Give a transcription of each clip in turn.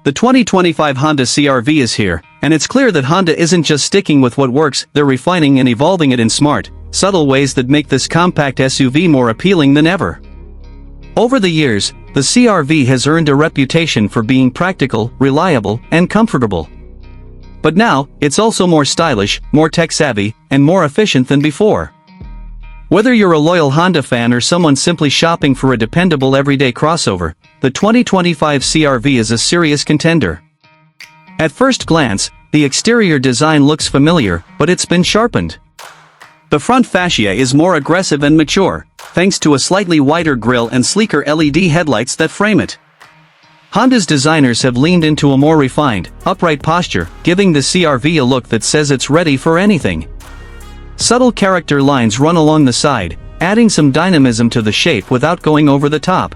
The 2025 Honda CR-V is here, and it's clear that Honda isn't just sticking with what works, they're refining and evolving it in smart, subtle ways that make this compact SUV more appealing than ever. Over the years, the CR-V has earned a reputation for being practical, reliable, and comfortable. But now, it's also more stylish, more tech-savvy, and more efficient than before. Whether you're a loyal Honda fan or someone simply shopping for a dependable everyday crossover, the 2025 CR-V is a serious contender. At first glance, the exterior design looks familiar, but it's been sharpened. The front fascia is more aggressive and mature, thanks to a slightly wider grille and sleeker LED headlights that frame it. Honda's designers have leaned into a more refined, upright posture, giving the CR-V a look that says it's ready for anything. Subtle character lines run along the side, adding some dynamism to the shape without going over the top.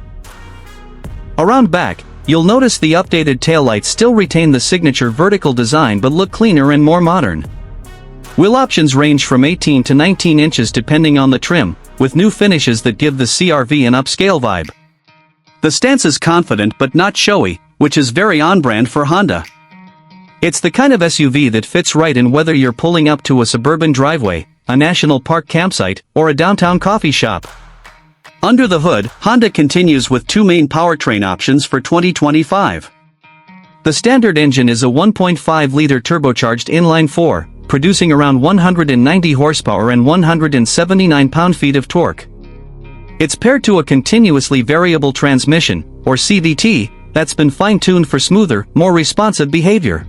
Around back, you'll notice the updated taillights still retain the signature vertical design but look cleaner and more modern. Wheel options range from 18 to 19 inches depending on the trim, with new finishes that give the CR-V an upscale vibe. The stance is confident but not showy, which is very on-brand for Honda. It's the kind of SUV that fits right in whether you're pulling up to a suburban driveway, a national park campsite, or a downtown coffee shop. Under the hood, Honda continues with two main powertrain options for 2025. The standard engine is a 1.5-liter turbocharged inline-4, producing around 190 horsepower and 179 pound-feet of torque. It's paired to a continuously variable transmission, or CVT, that's been fine-tuned for smoother, more responsive behavior.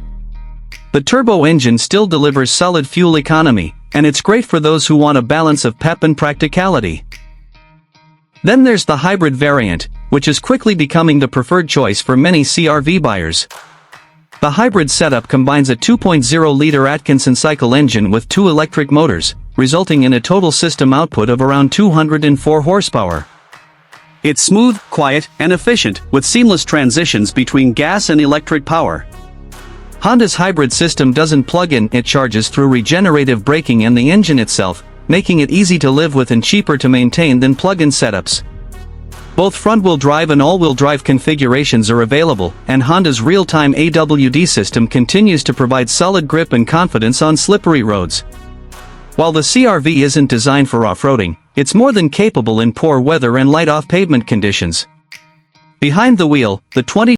The turbo engine still delivers solid fuel economy, and it's great for those who want a balance of pep and practicality. Then there's the hybrid variant, which is quickly becoming the preferred choice for many CR-V buyers. The hybrid setup combines a 2.0-liter Atkinson cycle engine with two electric motors, resulting in a total system output of around 204 horsepower. It's smooth, quiet, and efficient, with seamless transitions between gas and electric power. Honda's hybrid system doesn't plug in, it charges through regenerative braking and the engine itself, making it easy to live with and cheaper to maintain than plug-in setups. Both front-wheel drive and all-wheel drive configurations are available, and Honda's real-time AWD system continues to provide solid grip and confidence on slippery roads. While the CR-V isn't designed for off-roading, it's more than capable in poor weather and light off-pavement conditions. Behind the wheel, the